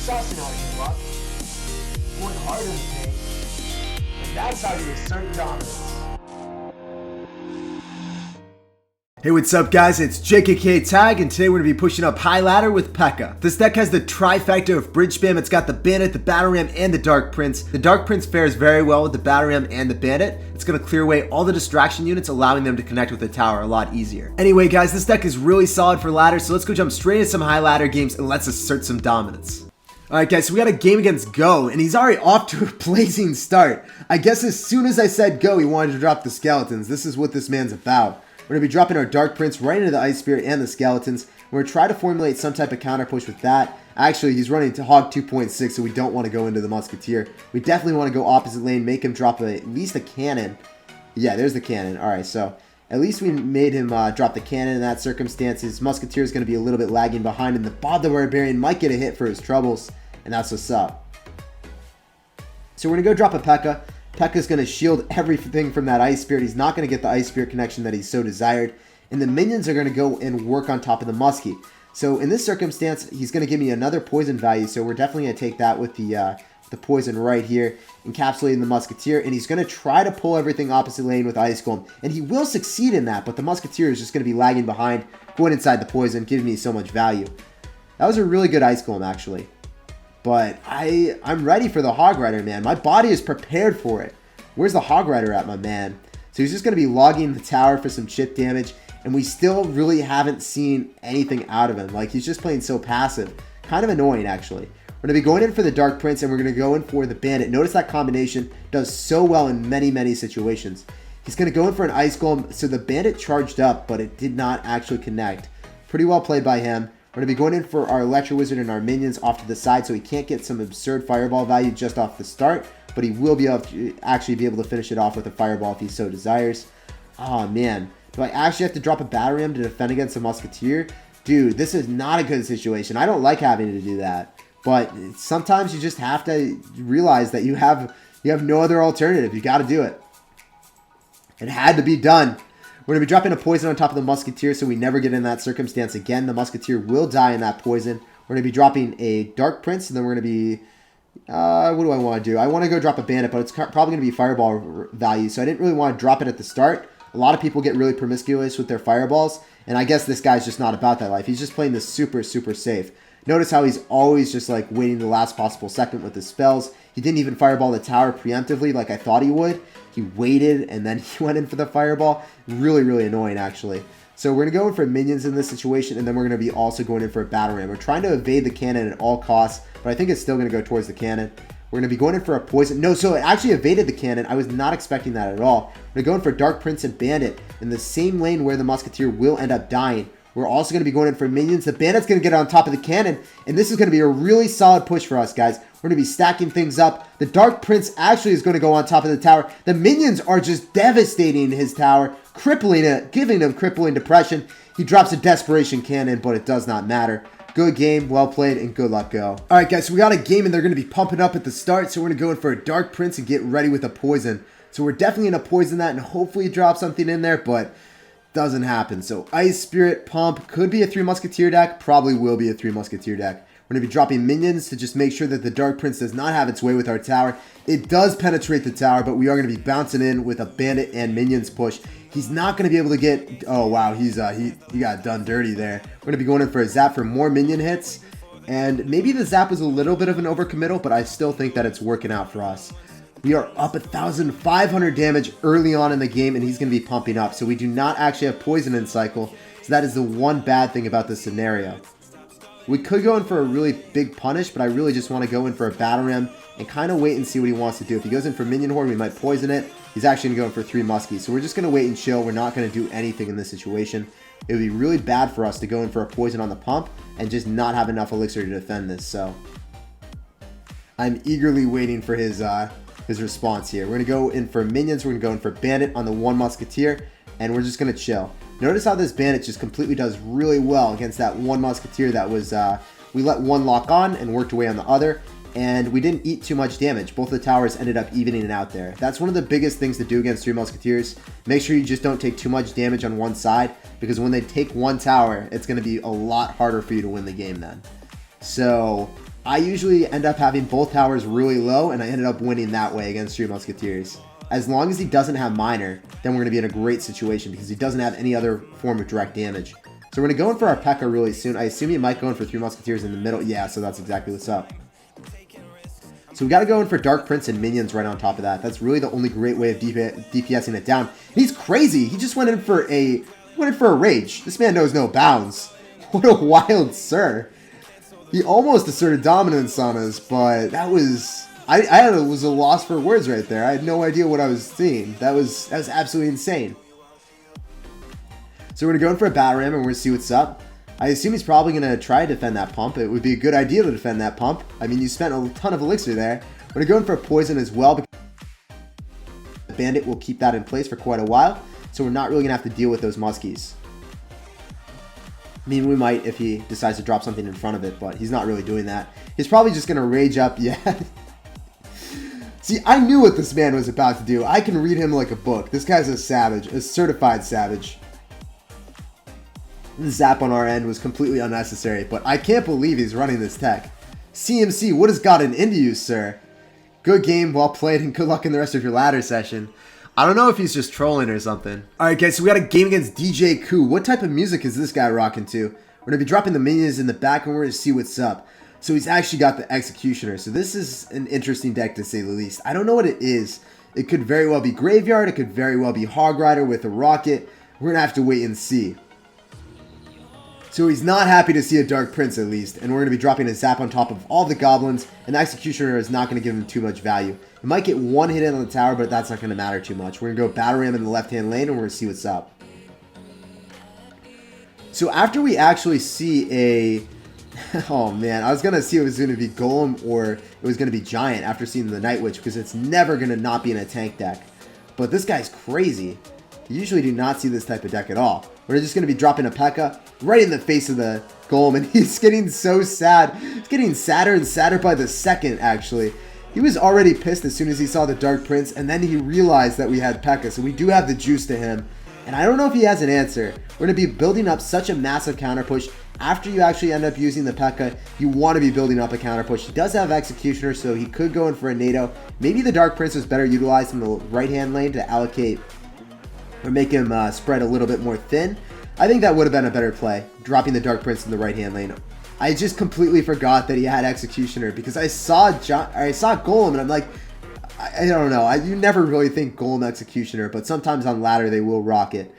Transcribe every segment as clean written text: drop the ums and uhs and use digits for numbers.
sussing all you luck. Going hard in the paint. And that's how you assert dominance. Hey, what's up guys, it's SirTagCR, and today we're going to be pushing up high ladder with PEKKA. This deck has the trifecta of bridge spam. It's got the Bandit, the Battle Ram, and the Dark Prince. The Dark Prince fares very well with the Battle Ram and the Bandit. It's going to clear away all the distraction units, allowing them to connect with the tower a lot easier. Anyway guys, this deck is really solid for ladder, so let's go jump straight into some high ladder games and let's assert some dominance. Alright guys, so we got a game against Go, and he's already off to a blazing start. I guess as soon as I said go, he wanted to drop the skeletons. This is what this man's about. We're going to be dropping our Dark Prince right into the Ice Spirit and the Skeletons. We're going to try to formulate some type of counter push with that. Actually, he's running to Hog 2.6, so we don't want to go into the Musketeer. We definitely want to go opposite lane, make him drop at least a cannon. Yeah, there's the cannon. Alright, so at least we made him drop the cannon in that circumstance. His Musketeer is going to be a little bit lagging behind, and the Bob the Barbarian might get a hit for his troubles, and that's what's up. So we're going to go drop a PEKKA. PEKKA's going to shield everything from that Ice Spirit. He's not going to get the Ice Spirit connection that he's so desired. And the minions are going to go and work on top of the Muskie. So in this circumstance, he's going to give me another poison value. So we're definitely going to take that with the poison right here, encapsulating the Musketeer. And he's going to try to pull everything opposite lane with Ice Golem. And he will succeed in that, but the Musketeer is just going to be lagging behind, going inside the poison, giving me so much value. That was a really good Ice Golem, actually. But I'm ready for the Hog Rider, man. My body is prepared for it. Where's the Hog Rider at, my man? So he's just going to be logging the tower for some chip damage. And we still really haven't seen anything out of him. Like, he's just playing so passive. Kind of annoying, actually. We're going to be going in for the Dark Prince, and we're going to go in for the Bandit. Notice that combination does so well in many, many situations. He's going to go in for an Ice Golem. So the Bandit charged up, but it did not actually connect. Pretty well played by him. We're going to be going in for our Electro Wizard and our minions off to the side, so he can't get some absurd fireball value just off the start, but he will be able to actually be able to finish it off with a fireball if he so desires. Oh man, do I actually have to drop a Battle Ram to defend against a Musketeer? Dude, this is not a good situation. I don't like having to do that, but sometimes you just have to realize that you have no other alternative. You got to do it. It had to be done. We're going to be dropping a poison on top of the Musketeer so we never get in that circumstance again. The Musketeer will die in that poison. We're going to be dropping a Dark Prince, and then we're going to be... what do I want to do? I want to go drop a Bandit, but it's probably going to be Fireball value, so I didn't really want to drop it at the start. A lot of people get really promiscuous with their Fireballs, and I guess this guy's just not about that life. He's just playing this super, super safe. Notice how he's always just like waiting the last possible second with his spells. He didn't even Fireball the tower preemptively like I thought he would. He waited, and then he went in for the Fireball. Really, really annoying, actually. So we're going to go in for minions in this situation, and then we're going to be also going in for a Battle Ram. We're trying to evade the cannon at all costs, but I think it's still going to go towards the cannon. We're going to be going in for a poison. No, so it actually evaded the cannon. I was not expecting that at all. We're going to go in for Dark Prince and Bandit in the same lane where the Musketeer will end up dying. We're also going to be going in for minions. The Bandit's going to get on top of the cannon, and this is going to be a really solid push for us, guys. We're going to be stacking things up. The Dark Prince actually is going to go on top of the tower. The minions are just devastating his tower, crippling it, giving him crippling depression. He drops a Desperation Cannon, but it does not matter. Good game, well played, and good luck, Go. Alright guys, so we got a game, and they're going to be pumping up at the start, so we're going to go in for a Dark Prince and get ready with a poison. So we're definitely going to poison that and hopefully drop something in there, but doesn't happen. So Ice Spirit, Pump, could be a 3 Musketeer deck, probably will be a 3 Musketeer deck. We're going to be dropping minions to just make sure that the Dark Prince does not have its way with our tower. It does penetrate the tower, but we are going to be bouncing in with a Bandit and minions push. He's not going to be able to get... Oh, wow. He got done dirty there. We're going to be going in for a zap for more minion hits. And maybe the zap was a little bit of an overcommittal, but I still think that it's working out for us. We are up 1,500 damage early on in the game, and he's going to be pumping up. So we do not actually have poison in cycle. So that is the one bad thing about this scenario. We could go in for a really big punish, but I really just want to go in for a Battle Ram and kind of wait and see what he wants to do. If he goes in for Minion Horde, we might poison it. He's actually going to go in for 3 Muskies. So we're just going to wait and chill. We're not going to do anything in this situation. It would be really bad for us to go in for a poison on the pump and just not have enough elixir to defend this. So I'm eagerly waiting for his response here. We're going to go in for minions. We're going to go in for Bandit on the 1 Musketeer, and we're just going to chill. Notice how this Bandit just completely does really well against that 1 Musketeer that was, we let one lock on and worked away on the other, and we didn't eat too much damage. Both the towers ended up evening it out there. That's one of the biggest things to do against 3 Musketeers. Make sure you just don't take too much damage on one side, because when they take one tower, it's going to be a lot harder for you to win the game then. So I usually end up having both towers really low, and I ended up winning that way against 3 Musketeers. As long as he doesn't have Miner, then we're going to be in a great situation because he doesn't have any other form of direct damage. So we're going to go in for our P.E.K.K.A really soon. I assume he might go in for 3 Musketeers in the middle. Yeah, so that's exactly what's up. So we got to go in for Dark Prince and minions right on top of that. That's really the only great way of DPSing it down. He's crazy. He just went in for a rage. This man knows no bounds. What a wild sir. He almost asserted dominance on us, but that was... I was a loss for words right there. I had no idea what I was seeing. That was absolutely insane. So we're going to go in for a battle ram and we're going to see what's up. I assume he's probably going to try to defend that pump. It would be a good idea to defend that pump. I mean, you spent a ton of elixir there. We're going to go in for a poison as well, because the bandit will keep that in place for quite a while. So we're not really going to have to deal with those muskies. I mean, we might if he decides to drop something in front of it, but he's not really doing that. He's probably just going to rage up. Yeah. See, I knew what this man was about to do. I can read him like a book. This guy's a savage, a certified savage. The zap on our end was completely unnecessary, but I can't believe he's running this tech. CMC, what has gotten into you, sir? Good game, well played, and good luck in the rest of your ladder session. I don't know if he's just trolling or something. Alright guys, so we got a game against DJ Koo. What type of music is this guy rocking to? We're going to be dropping the minions in the back and we're going to see what's up. So he's actually got the Executioner. So this is an interesting deck to say the least. I don't know what it is. It could very well be Graveyard. It could very well be Hog Rider with a Rocket. We're going to have to wait and see. So he's not happy to see a Dark Prince at least, and we're going to be dropping a zap on top of all the goblins, and the Executioner is not going to give him too much value. He might get one hit in on the tower, but that's not going to matter too much. We're going to go Battle Ram in the left-hand lane, and we're going to see what's up. So after we actually see a... Oh man, I was going to see if it was going to be Golem or it was going to be Giant after seeing the Night Witch, because it's never going to not be in a tank deck. But this guy's crazy. You usually do not see this type of deck at all. We're just going to be dropping a P.E.K.K.A right in the face of the Golem, and he's getting so sad. He's getting sadder and sadder by the second, actually. He was already pissed as soon as he saw the Dark Prince, and then he realized that we had P.E.K.K.A, so we do have the juice to him. And I don't know if he has an answer. We're going to be building up such a massive counter push. After you actually end up using the P.E.K.K.A, you want to be building up a counter push. He does have Executioner, so he could go in for a NATO. Maybe the Dark Prince was better utilized in the right-hand lane to allocate or make him spread a little bit more thin. I think that would have been a better play, dropping the Dark Prince in the right-hand lane. I just completely forgot that he had Executioner because I saw Golem and I'm like, I don't know. You never really think Golem Executioner, but sometimes on ladder they will rock it.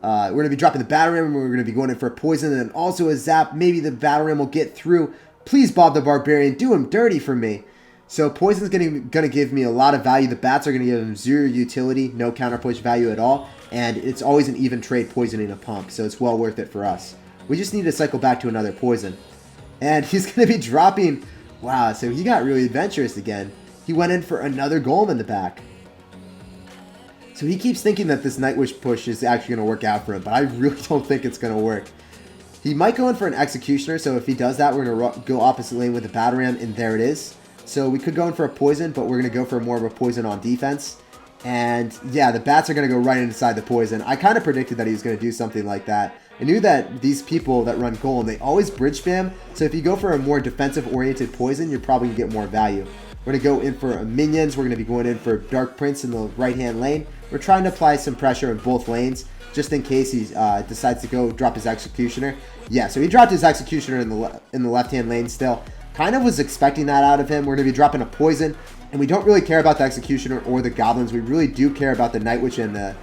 We're going to be dropping the Battle Ram, and we're going to be going in for a Poison and also a Zap. Maybe the Battle Ram will get through. Please, Bob the Barbarian, do him dirty for me. So Poison's going to give me a lot of value. The Bats are going to give him 0 utility, no counter push value at all. And it's always an even trade poisoning a pump, so it's well worth it for us. We just need to cycle back to another Poison. And he's going to be dropping... Wow, so he got really adventurous again. He went in for another Golem in the back. So he keeps thinking that this Night Witch push is actually going to work out for him, but I really don't think it's going to work. He might go in for an Executioner, so if he does that, we're going to go opposite lane with the Battle Ram, and there it is. So we could go in for a Poison, but we're going to go for more of a Poison on defense. And yeah, the Bats are going to go right inside the Poison. I kind of predicted that he was going to do something like that. I knew that these people that run Golem, they always bridge spam. So if you go for a more defensive-oriented Poison, you're probably going to get more value. We're going to go in for minions. We're going to be going in for Dark Prince in the right-hand lane. We're trying to apply some pressure in both lanes, just in case he decides to go drop his Executioner. Yeah, so he dropped his Executioner in the left-hand lane still. Kind of was expecting that out of him. We're going to be dropping a Poison, and we don't really care about the Executioner or the Goblins. We really do care about the Night Witch and the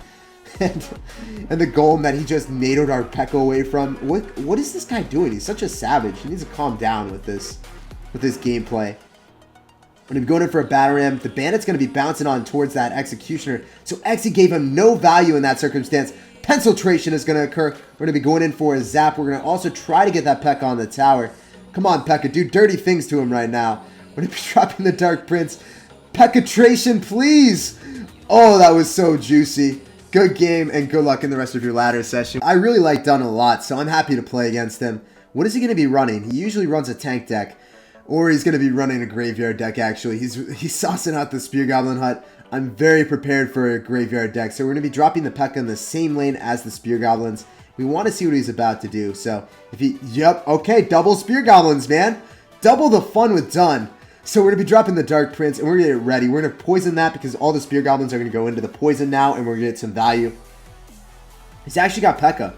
and the Golem that he just NATO'd our P.E.K.K.A away from. What is this guy doing? He's such a savage. He needs to calm down with this gameplay. We're going to be going in for a Battle Ram. The Bandit's going to be bouncing on towards that Executioner. So Exy gave him no value in that circumstance. Penciltration is going to occur. We're going to be going in for a Zap. We're going to also try to get that P.E.K.K.A on the tower. Come on, P.E.K.K.A. Do dirty things to him right now. We're going to be dropping the Dark Prince. P.E.K.K.A-tration, please. Oh, that was so juicy. Good game, and good luck in the rest of your ladder session. I really like Dunn a lot, so I'm happy to play against him. What is he going to be running? He usually runs a tank deck. Or he's going to be running a graveyard deck, actually. He's saucing out the Spear Goblin Hut. I'm very prepared for a graveyard deck. So we're going to be dropping the P.E.K.K.A in the same lane as the Spear Goblins. We want to see what he's about to do. So if he, yep, okay, double Spear Goblins, man. Double the fun with done. So we're going to be dropping the Dark Prince, and we're going to get ready. We're going to poison that because all the Spear Goblins are going to go into the poison now, and we're going to get some value. He's actually got PEKKA.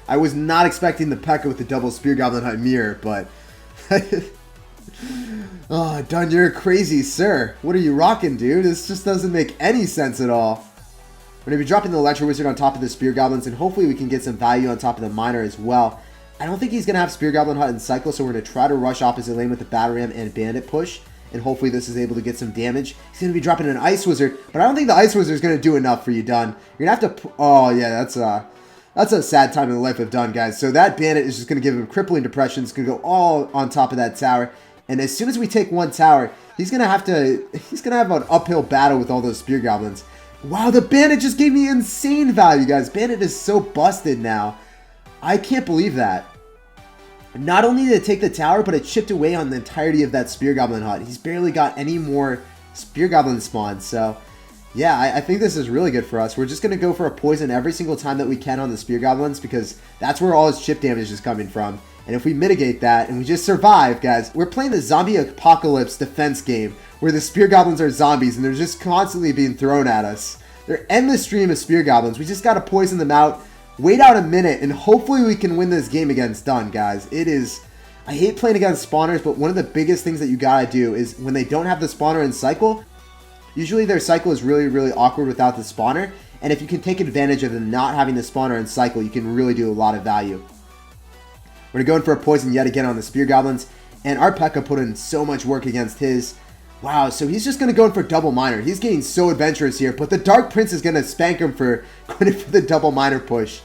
I was not expecting the PEKKA with the double Spear Goblin Hut mirror, but... Oh, Dunn, you're crazy, sir. What are you rocking, dude? This just doesn't make any sense at all. We're going to be dropping the Electro Wizard on top of the Spear Goblins, and hopefully we can get some value on top of the Miner as well. I don't think he's going to have Spear Goblin Hut and Cycle, so we're going to try to rush opposite lane with the Battle Ram and Bandit push, and hopefully this is able to get some damage. He's going to be dropping an Ice Wizard, but I don't think the Ice Wizard is going to do enough for you, Dunn. You're going to have to... Oh, yeah, that's a sad time in the life of Dunn, guys. So that Bandit is just going to give him Crippling Depression. It's going to go all on top of that tower. And as soon as we take one tower, he's going to have an uphill battle with all those Spear Goblins. Wow, the Bandit just gave me insane value, guys. Bandit is so busted now. I can't believe that. Not only did it take the tower, but it chipped away on the entirety of that Spear Goblin Hut. He's barely got any more Spear Goblin spawns. So, yeah, I think this is really good for us. We're just going to go for a poison every single time that we can on the Spear Goblins because that's where all his chip damage is coming from. And if we mitigate that and we just survive, guys, we're playing the zombie apocalypse defense game where the Spear Goblins are zombies and they're just constantly being thrown at us. They're endless stream of Spear Goblins. We just got to poison them out, wait out a minute, and hopefully we can win this game against Dunn, guys. It is... I hate playing against spawners, but one of the biggest things that you got to do is when they don't have the spawner and cycle, usually their cycle is really, really awkward without the spawner. And if you can take advantage of them not having the spawner and cycle, you can really do a lot of value. We're going for a poison yet again on the Spear Goblins. And our PEKKA put in so much work against his. Wow, so he's just going to go in for double Miner. He's getting so adventurous here. But the Dark Prince is going to spank him for going for the double Miner push.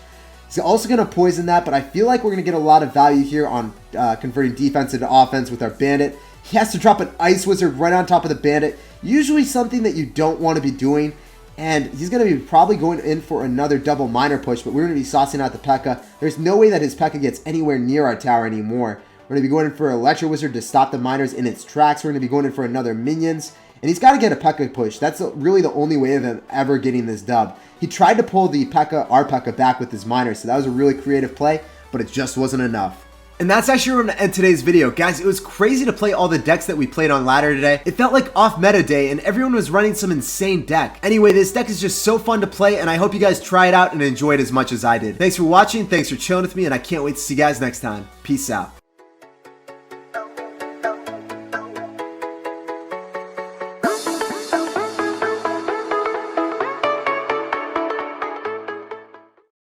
He's also going to poison that. But I feel like we're going to get a lot of value here on converting defense into offense with our Bandit. He has to drop an Ice Wizard right on top of the Bandit. Usually something that you don't want to be doing. And he's going to be probably going in for another double Miner push, but we're going to be saucing out the PEKKA. There's no way that his PEKKA gets anywhere near our tower anymore. We're going to be going in for an Electro Wizard to stop the Miners in its tracks. We're going to be going in for another Minions. And he's got to get a PEKKA push. That's really the only way of him ever getting this dub. He tried to pull the PEKKA, our PEKKA, back with his Miners, so that was a really creative play, but it just wasn't enough. And that's actually where I'm going to end today's video. Guys, it was crazy to play all the decks that we played on ladder today. It felt like off meta day and everyone was running some insane deck. Anyway, this deck is just so fun to play and I hope you guys try it out and enjoy it as much as I did. Thanks for watching, thanks for chilling with me, and I can't wait to see you guys next time. Peace out.